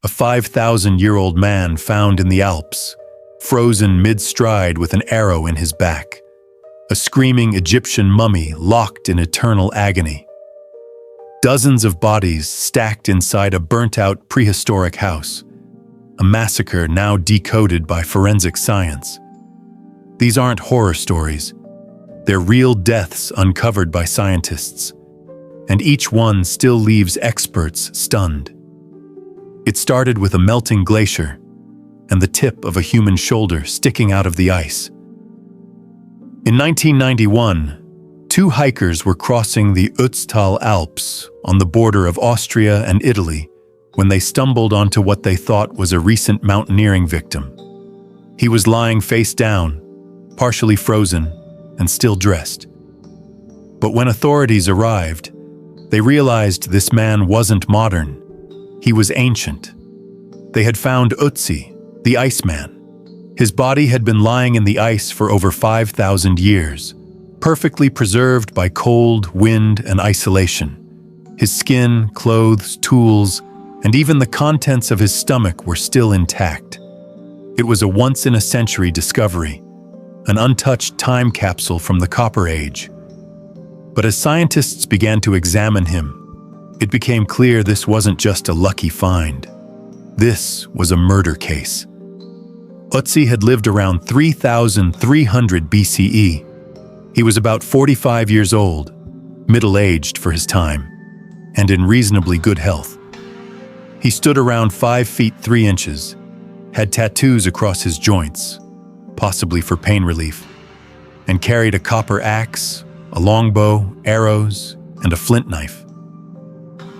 a 5,000-year-old man found in the Alps, frozen mid-stride with an arrow in his back, a screaming Egyptian mummy locked in eternal agony. Dozens of bodies stacked inside a burnt-out prehistoric house, a massacre now decoded by forensic science. These aren't horror stories. They're real deaths uncovered by scientists, and each one still leaves experts stunned. It started with a melting glacier and the tip of a human shoulder sticking out of the ice. In 1991, two hikers were crossing the Ötzi Alps on the border of Austria and Italy when they stumbled onto what they thought was a recent mountaineering victim. He was lying face down, partially frozen, and still dressed. But when authorities arrived, they realized this man wasn't modern. He was ancient. They had found Ötzi, the Iceman. His body had been lying in the ice for over 5,000 years, perfectly preserved by cold, wind, and isolation. His skin, clothes, tools, and even the contents of his stomach were still intact. It was a once-in-a-century discovery, an untouched time capsule from the Copper Age. But as scientists began to examine him, it became clear this wasn't just a lucky find. This was a murder case. Ötzi had lived around 3,300 BCE. He was about 45 years old, middle-aged for his time, and in reasonably good health. He stood around 5 feet 3 inches, had tattoos across his joints, possibly for pain relief, and carried a copper axe, a longbow, arrows, and a flint knife.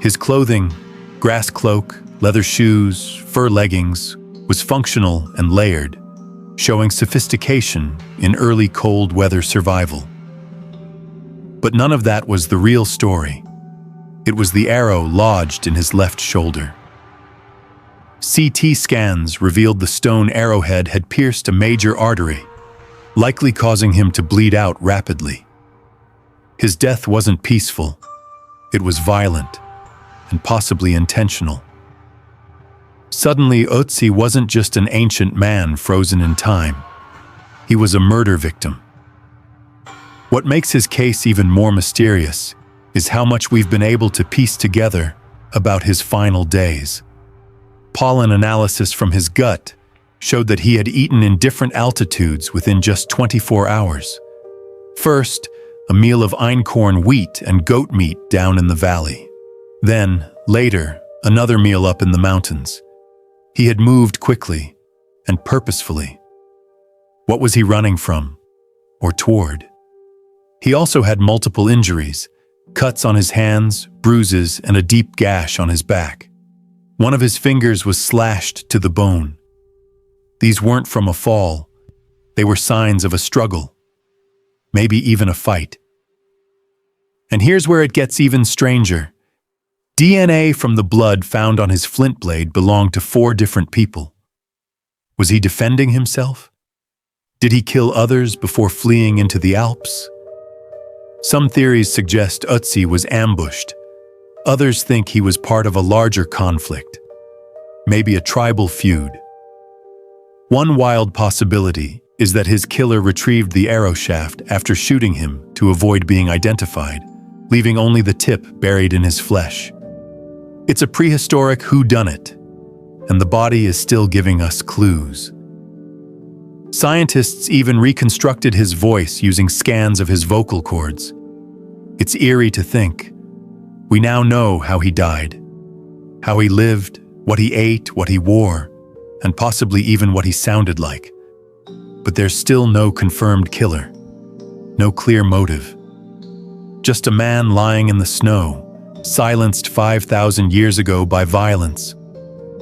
His clothing, grass cloak, leather shoes, fur leggings, was functional and layered, showing sophistication in early cold weather survival. But none of that was the real story. It was the arrow lodged in his left shoulder. CT scans revealed the stone arrowhead had pierced a major artery, likely causing him to bleed out rapidly. His death wasn't peaceful. It was violent and possibly intentional. Suddenly, Ötzi wasn't just an ancient man frozen in time. He was a murder victim. What makes his case even more mysterious is how much we've been able to piece together about his final days. Pollen analysis from his gut showed that he had eaten in different altitudes within just 24 hours. First, a meal of einkorn wheat and goat meat down in the valley. Then, later, another meal up in the mountains. He had moved quickly and purposefully. What was he running from or toward? He also had multiple injuries, cuts on his hands, bruises, and a deep gash on his back. One of his fingers was slashed to the bone. These weren't from a fall. They were signs of a struggle, maybe even a fight. And here's where it gets even stranger. DNA from the blood found on his flint blade belonged to 4 different people. Was he defending himself? Did he kill others before fleeing into the Alps? Some theories suggest Ötzi was ambushed. Others think he was part of a larger conflict, maybe a tribal feud. One wild possibility is that his killer retrieved the arrow shaft after shooting him to avoid being identified, leaving only the tip buried in his flesh. It's a prehistoric whodunit, and the body is still giving us clues. Scientists even reconstructed his voice using scans of his vocal cords. It's eerie to think. We now know how he died, how he lived, what he ate, what he wore, and possibly even what he sounded like. But there's still no confirmed killer, no clear motive. Just a man lying in the snow, silenced 5,000 years ago by violence,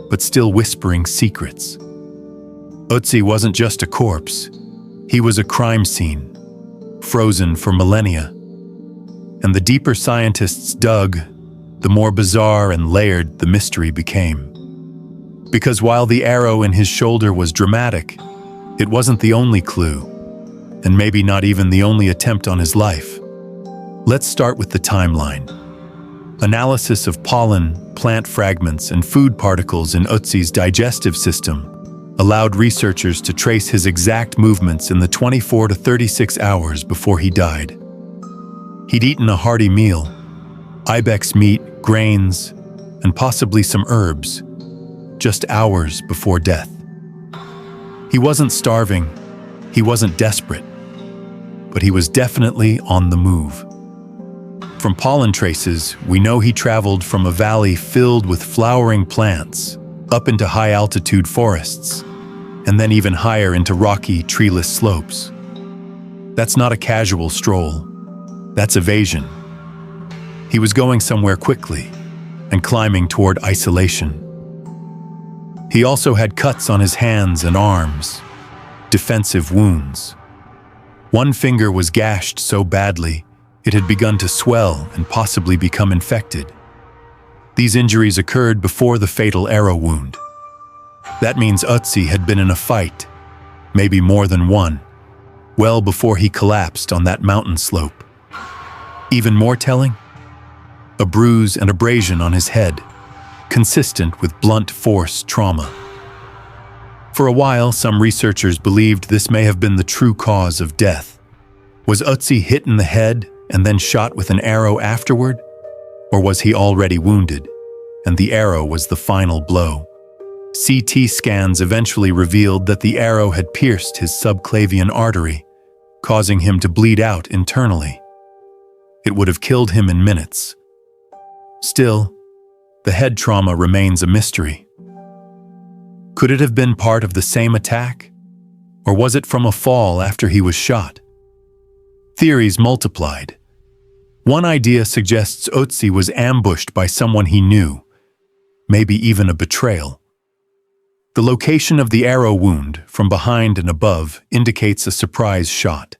but still whispering secrets. Ötzi wasn't just a corpse. He was a crime scene, frozen for millennia. And the deeper scientists dug, the more bizarre and layered the mystery became. Because while the arrow in his shoulder was dramatic, it wasn't the only clue, and maybe not even the only attempt on his life. Let's start with the timeline. Analysis of pollen, plant fragments, and food particles in Ötzi's digestive system allowed researchers to trace his exact movements in the 24 to 36 hours before he died. He'd eaten a hearty meal, ibex meat, grains, and possibly some herbs, just hours before death. He wasn't starving, he wasn't desperate, but he was definitely on the move. From pollen traces, we know he traveled from a valley filled with flowering plants up into high-altitude forests, and then even higher into rocky, treeless slopes. That's not a casual stroll. That's evasion. He was going somewhere quickly and climbing toward isolation. He also had cuts on his hands and arms, defensive wounds. One finger was gashed so badly it had begun to swell and possibly become infected. These injuries occurred before the fatal arrow wound. That means Ötzi had been in a fight, maybe more than one, well before he collapsed on that mountain slope. Even more telling? A bruise and abrasion on his head, consistent with blunt force trauma. For a while, some researchers believed this may have been the true cause of death. Was Ötzi hit in the head and then shot with an arrow afterward? Or was he already wounded, and the arrow was the final blow? CT scans eventually revealed that the arrow had pierced his subclavian artery, causing him to bleed out internally. It would have killed him in minutes. Still, the head trauma remains a mystery. Could it have been part of the same attack? Or was it from a fall after he was shot? Theories multiplied. One idea suggests Ötzi was ambushed by someone he knew, maybe even a betrayal. The location of the arrow wound, from behind and above, indicates a surprise shot.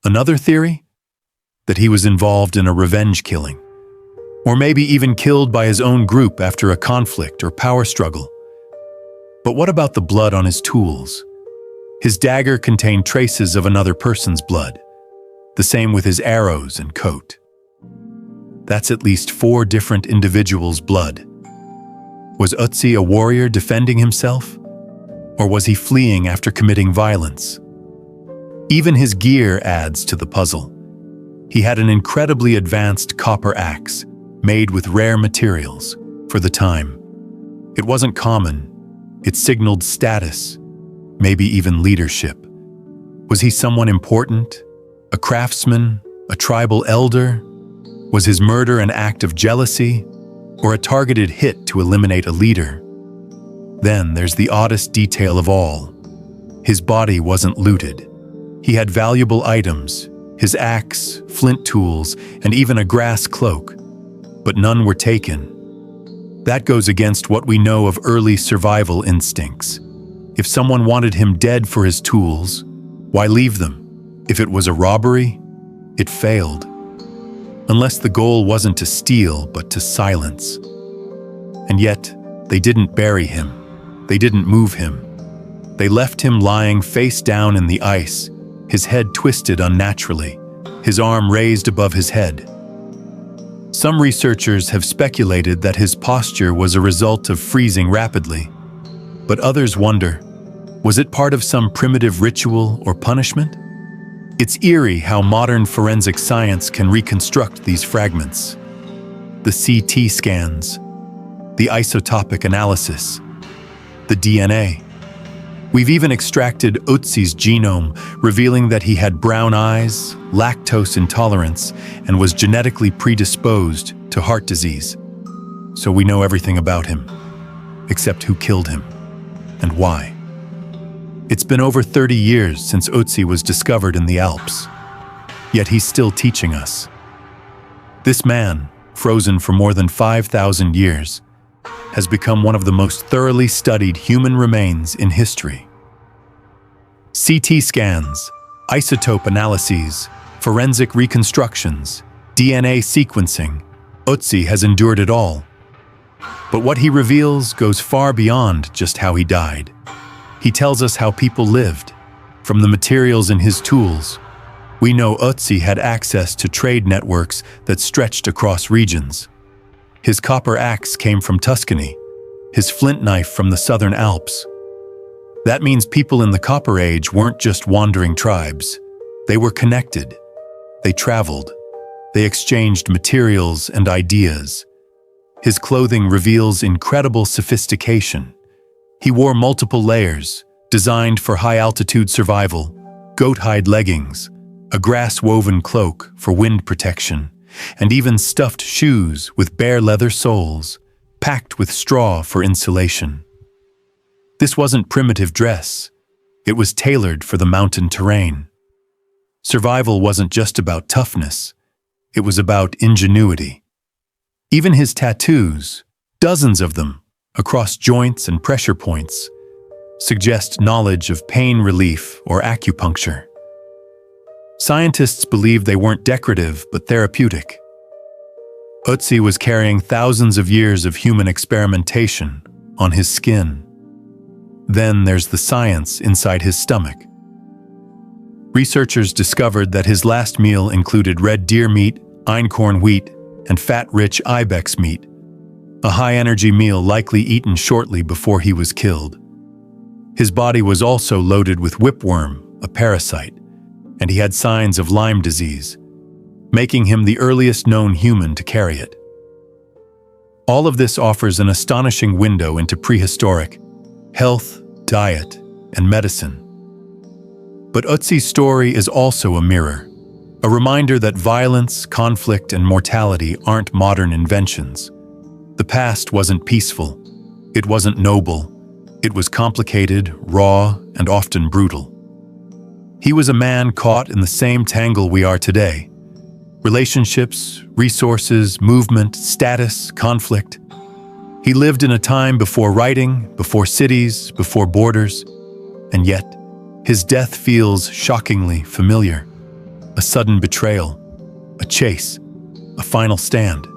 Another theory? That he was involved in a revenge killing, or maybe even killed by his own group after a conflict or power struggle. But what about the blood on his tools? His dagger contained traces of another person's blood. The same with his arrows and coat. That's at least 4 different individuals' blood. Was Ötzi a warrior defending himself? Or was he fleeing after committing violence? Even his gear adds to the puzzle. He had an incredibly advanced copper axe, made with rare materials, for the time. It wasn't common. It signaled status, maybe even leadership. Was he someone important? A craftsman? A tribal elder? Was his murder an act of jealousy? Or a targeted hit to eliminate a leader? Then there's the oddest detail of all. His body wasn't looted. He had valuable items, his axe, flint tools, and even a grass cloak, but none were taken. That goes against what we know of early survival instincts. If someone wanted him dead for his tools, why leave them? If it was a robbery, it failed. Unless the goal wasn't to steal, but to silence. And yet, they didn't bury him. They didn't move him. They left him lying face down in the ice, his head twisted unnaturally, his arm raised above his head. Some researchers have speculated that his posture was a result of freezing rapidly, but others wonder, was it part of some primitive ritual or punishment? It's eerie how modern forensic science can reconstruct these fragments. The CT scans, the isotopic analysis, the DNA. We've even extracted Ötzi's genome, revealing that he had brown eyes, lactose intolerance, and was genetically predisposed to heart disease. So we know everything about him, except who killed him and why. It's been over 30 years since Ötzi was discovered in the Alps, yet he's still teaching us. This man, frozen for more than 5,000 years, has become one of the most thoroughly studied human remains in history. CT scans, isotope analyses, forensic reconstructions, DNA sequencing, Ötzi has endured it all. But what he reveals goes far beyond just how he died. He tells us how people lived. From the materials in his tools, we know Ötzi had access to trade networks that stretched across regions. His copper axe came from Tuscany, his flint knife from the southern Alps. That means people in the Copper Age weren't just wandering tribes. They were connected. They traveled. They exchanged materials and ideas. His clothing reveals incredible sophistication. He wore multiple layers, designed for high-altitude survival, goat-hide leggings, a grass-woven cloak for wind protection, and even stuffed shoes with bare leather soles, packed with straw for insulation. This wasn't primitive dress. It was tailored for the mountain terrain. Survival wasn't just about toughness. It was about ingenuity. Even his tattoos, dozens of them, across joints and pressure points, suggest knowledge of pain relief or acupuncture. Scientists believed they weren't decorative but therapeutic. Ötzi was carrying thousands of years of human experimentation on his skin. Then there's the science inside his stomach. Researchers discovered that his last meal included red deer meat, einkorn wheat, and fat-rich ibex meat, a high-energy meal likely eaten shortly before he was killed. His body was also loaded with whipworm, a parasite, and he had signs of Lyme disease, making him the earliest known human to carry it. All of this offers an astonishing window into prehistoric health, diet, and medicine. But Ötzi's story is also a mirror, a reminder that violence, conflict, and mortality aren't modern inventions. The past wasn't peaceful. It wasn't noble. It was complicated, raw, and often brutal. He was a man caught in the same tangle we are today. Relationships, resources, movement, status, conflict. He lived in a time before writing, before cities, before borders, and yet his death feels shockingly familiar. A sudden betrayal, a chase, a final stand.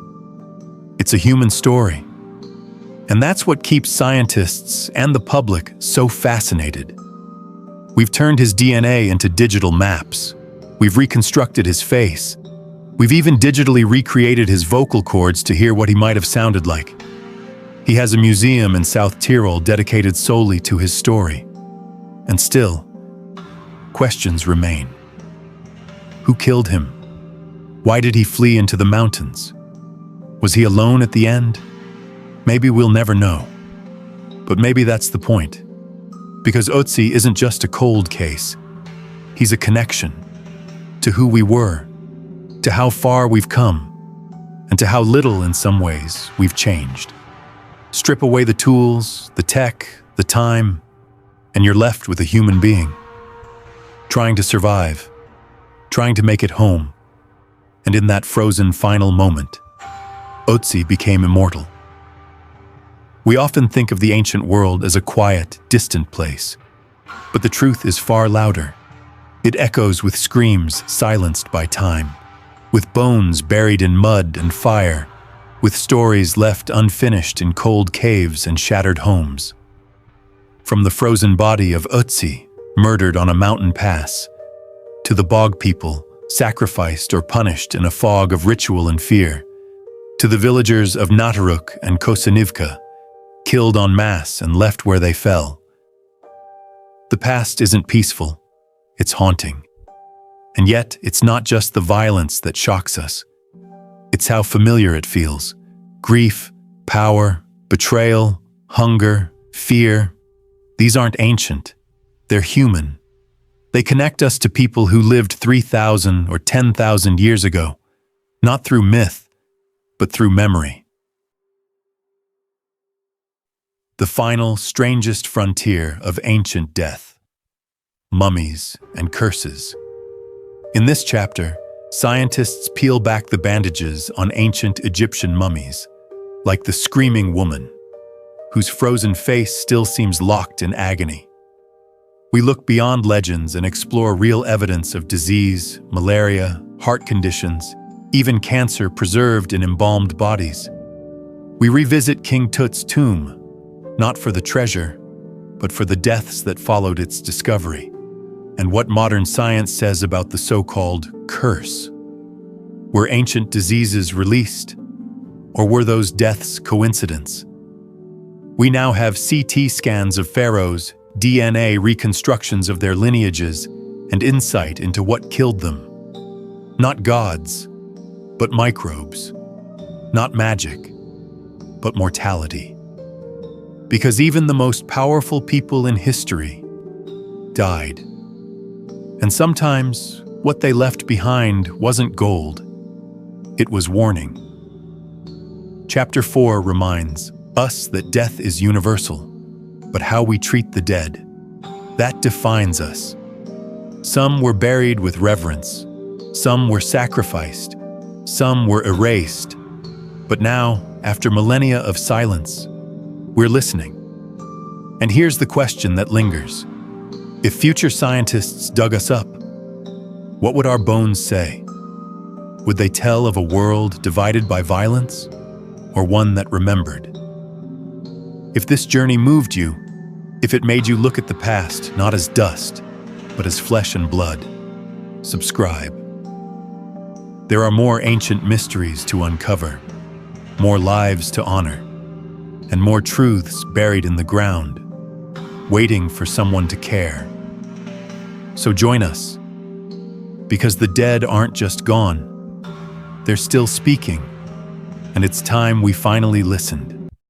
It's a human story. And that's what keeps scientists and the public so fascinated. We've turned his DNA into digital maps. We've reconstructed his face. We've even digitally recreated his vocal cords to hear what he might have sounded like. He has a museum in South Tyrol dedicated solely to his story. And still, questions remain. Who killed him? Why did he flee into the mountains? Was he alone at the end? Maybe we'll never know. But maybe that's the point. Because Ötzi isn't just a cold case. He's a connection to who we were, to how far we've come, and to how little in some ways we've changed. Strip away the tools, the tech, the time, and you're left with a human being, trying to survive, trying to make it home. And in that frozen final moment, Ötzi became immortal. We often think of the ancient world as a quiet, distant place, but the truth is far louder. It echoes with screams silenced by time, with bones buried in mud and fire, with stories left unfinished in cold caves and shattered homes. From the frozen body of Ötzi, murdered on a mountain pass, to the bog people, sacrificed or punished in a fog of ritual and fear, to the villagers of Nataruk and Kosanivka, killed en masse and left where they fell. The past isn't peaceful, it's haunting. And yet, it's not just the violence that shocks us. It's how familiar it feels. Grief, power, betrayal, hunger, fear. These aren't ancient. They're human. They connect us to people who lived 3,000 or 10,000 years ago, not through myth, but through memory. The final, strangest frontier of ancient death. Mummies and curses. In this chapter, scientists peel back the bandages on ancient Egyptian mummies, like the screaming woman, whose frozen face still seems locked in agony. We look beyond legends and explore real evidence of disease, malaria, heart conditions, even cancer preserved in embalmed bodies. We revisit King Tut's tomb, not for the treasure, but for the deaths that followed its discovery, and what modern science says about the so-called curse. Were ancient diseases released? Or were those deaths coincidence? We now have CT scans of pharaohs, DNA reconstructions of their lineages, and insight into what killed them. Not gods, but microbes. Not magic, but mortality. Because even the most powerful people in history died. And sometimes what they left behind wasn't gold. It was warning. Chapter 4 reminds us that death is universal, but how we treat the dead, that defines us. Some were buried with reverence, some were sacrificed, some were erased. But now, after millennia of silence, we're listening. And here's the question that lingers. If future scientists dug us up, what would our bones say? Would they tell of a world divided by violence, or one that remembered? If this journey moved you, if it made you look at the past not as dust, but as flesh and blood, subscribe. There are more ancient mysteries to uncover, more lives to honor, and more truths buried in the ground, waiting for someone to care. So join us, because the dead aren't just gone, they're still speaking, and it's time we finally listened.